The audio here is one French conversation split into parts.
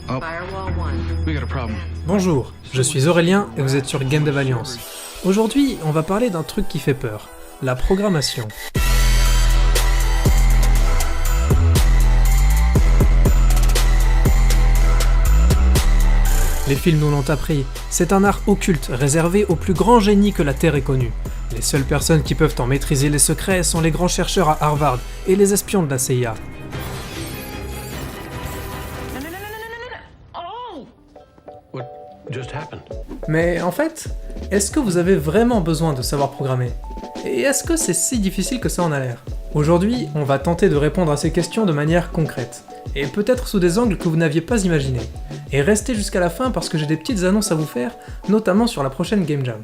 Oh, we got a problem. Bonjour, je suis Aurélien et vous êtes sur Game Dev Alliance. Aujourd'hui, on va parler d'un truc qui fait peur, la programmation. Les films nous l'ont appris, c'est un art occulte réservé aux plus grands génies que la Terre ait connus. Les seules personnes qui peuvent en maîtriser les secrets sont les grands chercheurs à Harvard et les espions de la CIA. Just happened. Mais en fait, est-ce que vous avez vraiment besoin de savoir programmer? Et est-ce que c'est si difficile que ça en a l'air? Aujourd'hui, on va tenter de répondre à ces questions de manière concrète, et peut-être sous des angles que vous n'aviez pas imaginés. Et restez jusqu'à la fin parce que j'ai des petites annonces à vous faire, notamment sur la prochaine Game Jam.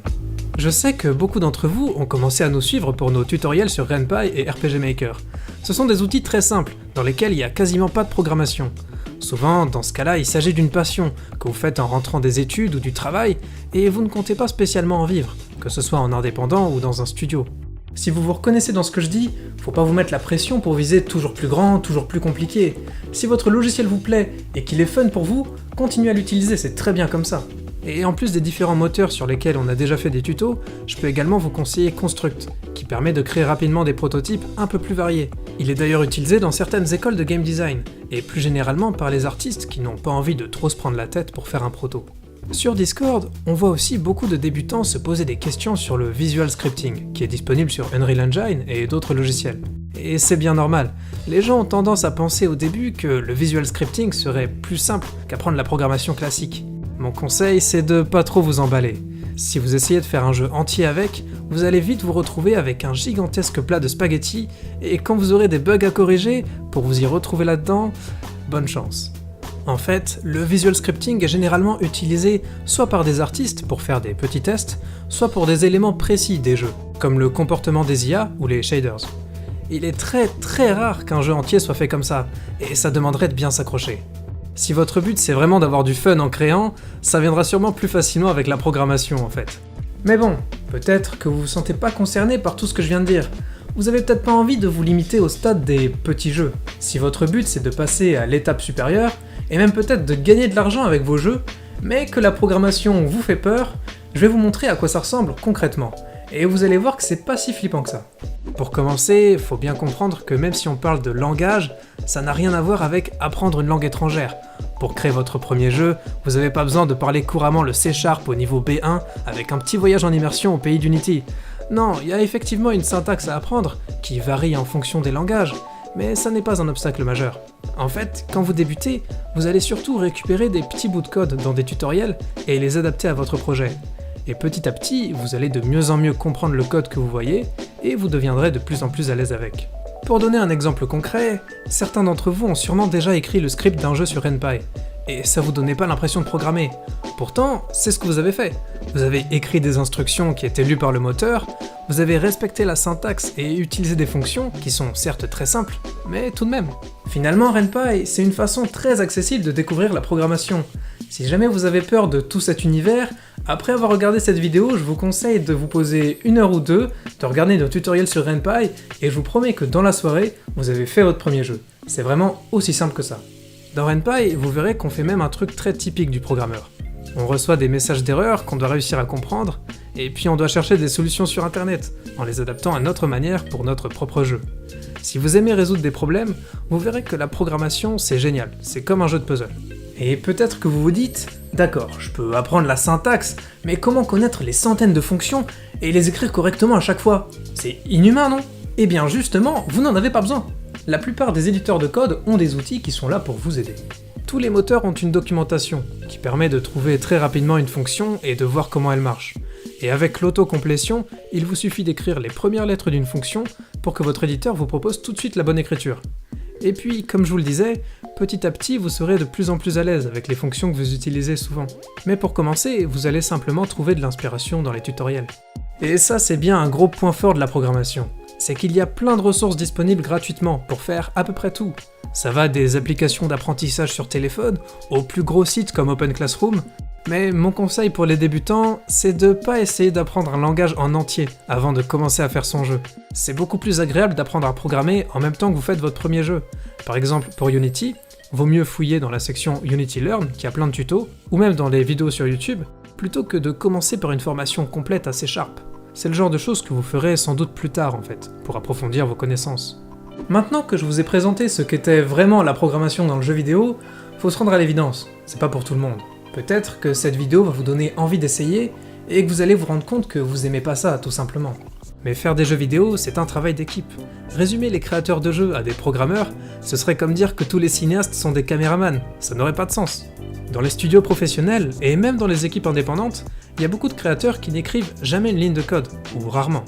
Je sais que beaucoup d'entre vous ont commencé à nous suivre pour nos tutoriels sur RenPy et RPG Maker. Ce sont des outils très simples, dans lesquels il n'y a quasiment pas de programmation. Souvent, dans ce cas-là, il s'agit d'une passion, que vous faites en rentrant des études ou du travail, et vous ne comptez pas spécialement en vivre, que ce soit en indépendant ou dans un studio. Si vous vous reconnaissez dans ce que je dis, faut pas vous mettre la pression pour viser toujours plus grand, toujours plus compliqué. Si votre logiciel vous plaît et qu'il est fun pour vous, continuez à l'utiliser, c'est très bien comme ça. Et en plus des différents moteurs sur lesquels on a déjà fait des tutos, je peux également vous conseiller Construct, qui permet de créer rapidement des prototypes un peu plus variés. Il est d'ailleurs utilisé dans certaines écoles de game design, et plus généralement par les artistes qui n'ont pas envie de trop se prendre la tête pour faire un proto. Sur Discord, on voit aussi beaucoup de débutants se poser des questions sur le visual scripting, qui est disponible sur Unreal Engine et d'autres logiciels. Et c'est bien normal, les gens ont tendance à penser au début que le visual scripting serait plus simple qu'apprendre la programmation classique. Mon conseil, c'est de pas trop vous emballer. Si vous essayez de faire un jeu entier avec, vous allez vite vous retrouver avec un gigantesque plat de spaghettis, et quand vous aurez des bugs à corriger, pour vous y retrouver là-dedans, bonne chance. En fait, le visual scripting est généralement utilisé soit par des artistes pour faire des petits tests, soit pour des éléments précis des jeux, comme le comportement des IA ou les shaders. Il est très rare qu'un jeu entier soit fait comme ça, et ça demanderait de bien s'accrocher. Si votre but c'est vraiment d'avoir du fun en créant, ça viendra sûrement plus facilement avec la programmation en fait. Mais bon, peut-être que vous vous sentez pas concerné par tout ce que je viens de dire. Vous avez peut-être pas envie de vous limiter au stade des petits jeux. Si votre but c'est de passer à l'étape supérieure, et même peut-être de gagner de l'argent avec vos jeux, mais que la programmation vous fait peur, je vais vous montrer à quoi ça ressemble concrètement. Et vous allez voir que c'est pas si flippant que ça. Pour commencer, faut bien comprendre que même si on parle de langage, ça n'a rien à voir avec apprendre une langue étrangère. Pour créer votre premier jeu, vous n'avez pas besoin de parler couramment le C# au niveau B1 avec un petit voyage en immersion au pays d'Unity. Non, il y a effectivement une syntaxe à apprendre, qui varie en fonction des langages, mais ça n'est pas un obstacle majeur. En fait, quand vous débutez, vous allez surtout récupérer des petits bouts de code dans des tutoriels et les adapter à votre projet. Et petit à petit, vous allez de mieux en mieux comprendre le code que vous voyez, et vous deviendrez de plus en plus à l'aise avec. Pour donner un exemple concret, certains d'entre vous ont sûrement déjà écrit le script d'un jeu sur RenPy, et ça vous donnait pas l'impression de programmer. Pourtant, c'est ce que vous avez fait. Vous avez écrit des instructions qui étaient lues par le moteur, vous avez respecté la syntaxe et utilisé des fonctions qui sont certes très simples, mais tout de même. Finalement, RenPy, c'est une façon très accessible de découvrir la programmation. Si jamais vous avez peur de tout cet univers, après avoir regardé cette vidéo, je vous conseille de vous poser 1 heure ou 2, de regarder nos tutoriels sur RenPy, et je vous promets que dans la soirée, vous avez fait votre premier jeu. C'est vraiment aussi simple que ça. Dans RenPy, vous verrez qu'on fait même un truc très typique du programmeur. On reçoit des messages d'erreur qu'on doit réussir à comprendre, et puis on doit chercher des solutions sur internet, en les adaptant à notre manière pour notre propre jeu. Si vous aimez résoudre des problèmes, vous verrez que la programmation c'est génial, c'est comme un jeu de puzzle. Et peut-être que vous vous dites, d'accord, je peux apprendre la syntaxe, mais comment connaître les centaines de fonctions et les écrire correctement à chaque fois? C'est inhumain, non? Eh bien justement, vous n'en avez pas besoin. La plupart des éditeurs de code ont des outils qui sont là pour vous aider. Tous les moteurs ont une documentation qui permet de trouver très rapidement une fonction et de voir comment elle marche. Et avec l'autocomplétion, il vous suffit d'écrire les premières lettres d'une fonction pour que votre éditeur vous propose tout de suite la bonne écriture. Et puis, comme je vous le disais, petit à petit, vous serez de plus en plus à l'aise avec les fonctions que vous utilisez souvent. Mais pour commencer, vous allez simplement trouver de l'inspiration dans les tutoriels. Et ça, c'est bien un gros point fort de la programmation. C'est qu'il y a plein de ressources disponibles gratuitement pour faire à peu près tout. Ça va des applications d'apprentissage sur téléphone, aux plus gros sites comme Open Classroom, Mais mon conseil pour les débutants, c'est de pas essayer d'apprendre un langage en entier avant de commencer à faire son jeu. C'est beaucoup plus agréable d'apprendre à programmer en même temps que vous faites votre premier jeu. Par exemple, pour Unity, vaut mieux fouiller dans la section Unity Learn, qui a plein de tutos, ou même dans les vidéos sur YouTube, plutôt que de commencer par une formation complète à C#. C'est le genre de choses que vous ferez sans doute plus tard en fait, pour approfondir vos connaissances. Maintenant que je vous ai présenté ce qu'était vraiment la programmation dans le jeu vidéo, faut se rendre à l'évidence, c'est pas pour tout le monde. Peut-être que cette vidéo va vous donner envie d'essayer, et que vous allez vous rendre compte que vous aimez pas ça, tout simplement. Mais faire des jeux vidéo, c'est un travail d'équipe. Résumer les créateurs de jeux à des programmeurs, ce serait comme dire que tous les cinéastes sont des caméramans, ça n'aurait pas de sens. Dans les studios professionnels, et même dans les équipes indépendantes, il y a beaucoup de créateurs qui n'écrivent jamais une ligne de code, ou rarement.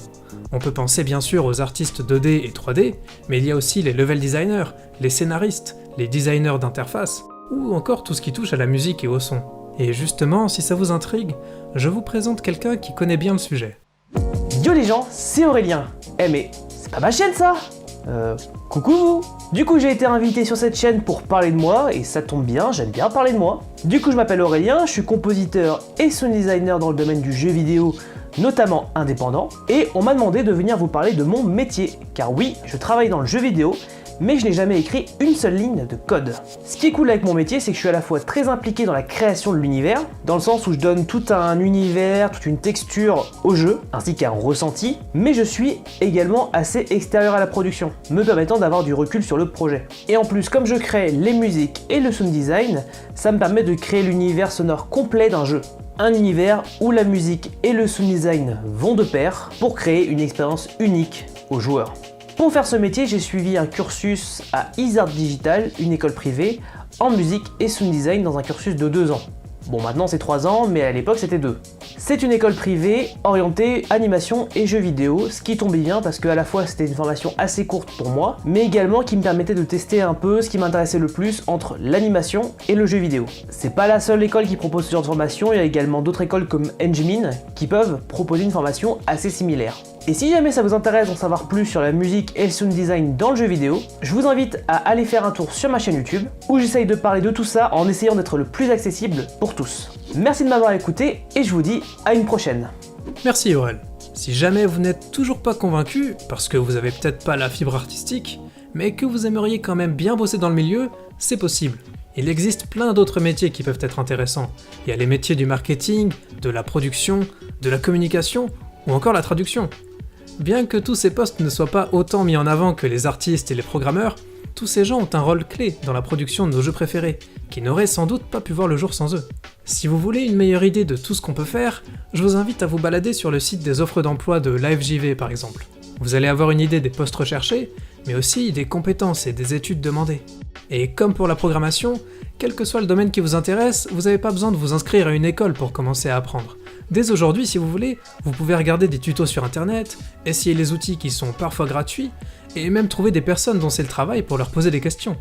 On peut penser bien sûr aux artistes 2D et 3D, mais il y a aussi les level designers, les scénaristes, les designers d'interface, ou encore tout ce qui touche à la musique et au son. Et justement, si ça vous intrigue, je vous présente quelqu'un qui connaît bien le sujet. Yo les gens, c'est Aurélien. Eh mais, c'est pas ma chaîne ça. Coucou vous. Du coup j'ai été invité sur cette chaîne pour parler de moi, et ça tombe bien, j'aime bien parler de moi. Du coup je m'appelle Aurélien, je suis compositeur et sound designer dans le domaine du jeu vidéo, notamment indépendant, et on m'a demandé de venir vous parler de mon métier, car oui, je travaille dans le jeu vidéo, mais je n'ai jamais écrit une seule ligne de code. Ce qui est cool avec mon métier, c'est que je suis à la fois très impliqué dans la création de l'univers, dans le sens où je donne tout un univers, toute une texture au jeu, ainsi qu'un ressenti, mais je suis également assez extérieur à la production, me permettant d'avoir du recul sur le projet. Et en plus, comme je crée les musiques et le sound design, ça me permet de créer l'univers sonore complet d'un jeu. Un univers où la musique et le sound design vont de pair pour créer une expérience unique aux joueurs. Pour faire ce métier, j'ai suivi un cursus à Isart Digital, une école privée, en musique et sound design dans un cursus de 2 ans. Bon, maintenant c'est 3 ans, mais à l'époque c'était 2. C'est une école privée orientée animation et jeux vidéo, ce qui tombait bien parce qu'à la fois c'était une formation assez courte pour moi, mais également qui me permettait de tester un peu ce qui m'intéressait le plus entre l'animation et le jeu vidéo. C'est pas la seule école qui propose ce genre de formation, il y a également d'autres écoles comme Engmin qui peuvent proposer une formation assez similaire. Et si jamais ça vous intéresse d'en savoir plus sur la musique et le sound design dans le jeu vidéo, je vous invite à aller faire un tour sur ma chaîne YouTube, où j'essaye de parler de tout ça en essayant d'être le plus accessible pour tous. Merci de m'avoir écouté, et je vous dis à une prochaine. Merci Aurel. Si jamais vous n'êtes toujours pas convaincu, parce que vous avez peut-être pas la fibre artistique, mais que vous aimeriez quand même bien bosser dans le milieu, c'est possible. Il existe plein d'autres métiers qui peuvent être intéressants. Il y a les métiers du marketing, de la production, de la communication, ou encore la traduction. Bien que tous ces postes ne soient pas autant mis en avant que les artistes et les programmeurs, tous ces gens ont un rôle clé dans la production de nos jeux préférés, qui n'auraient sans doute pas pu voir le jour sans eux. Si vous voulez une meilleure idée de tout ce qu'on peut faire, je vous invite à vous balader sur le site des offres d'emploi de l'AFJV par exemple. Vous allez avoir une idée des postes recherchés, mais aussi des compétences et des études demandées. Et comme pour la programmation, quel que soit le domaine qui vous intéresse, vous n'avez pas besoin de vous inscrire à une école pour commencer à apprendre. Dès aujourd'hui, si vous voulez, vous pouvez regarder des tutos sur internet, essayer les outils qui sont parfois gratuits, et même trouver des personnes dont c'est le travail pour leur poser des questions.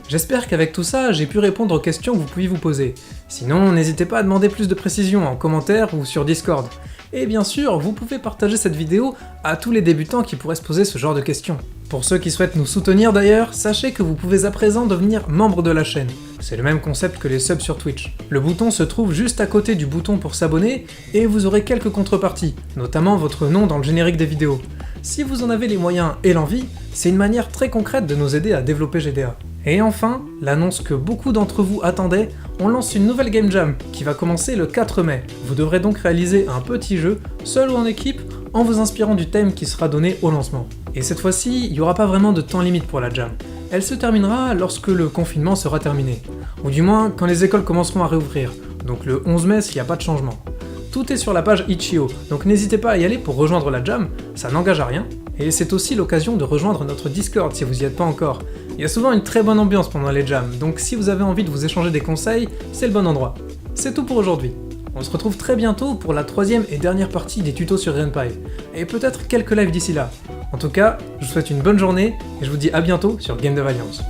J'espère qu'avec tout ça, j'ai pu répondre aux questions que vous pouviez vous poser. Sinon, n'hésitez pas à demander plus de précisions en commentaire ou sur Discord. Et bien sûr, vous pouvez partager cette vidéo à tous les débutants qui pourraient se poser ce genre de questions. Pour ceux qui souhaitent nous soutenir d'ailleurs, sachez que vous pouvez à présent devenir membre de la chaîne. C'est le même concept que les subs sur Twitch. Le bouton se trouve juste à côté du bouton pour s'abonner, et vous aurez quelques contreparties, notamment votre nom dans le générique des vidéos. Si vous en avez les moyens et l'envie, c'est une manière très concrète de nous aider à développer GDA. Et enfin, l'annonce que beaucoup d'entre vous attendaient, on lance une nouvelle Game Jam qui va commencer le 4 mai. Vous devrez donc réaliser un petit jeu, seul ou en équipe, en vous inspirant du thème qui sera donné au lancement. Et cette fois-ci, il n'y aura pas vraiment de temps limite pour la Jam. Elle se terminera lorsque le confinement sera terminé. Ou du moins, quand les écoles commenceront à réouvrir. Donc le 11 mai s'il n'y a pas de changement. Tout est sur la page Itch.io, donc n'hésitez pas à y aller pour rejoindre la Jam, ça n'engage à rien. Et c'est aussi l'occasion de rejoindre notre Discord si vous n'y êtes pas encore. Il y a souvent une très bonne ambiance pendant les jams, donc si vous avez envie de vous échanger des conseils, c'est le bon endroit. C'est tout pour aujourd'hui. On se retrouve très bientôt pour la 3e et dernière partie des tutos sur Ren'Py, et peut-être quelques lives d'ici là. En tout cas, je vous souhaite une bonne journée, et je vous dis à bientôt sur Game Dev Alliance.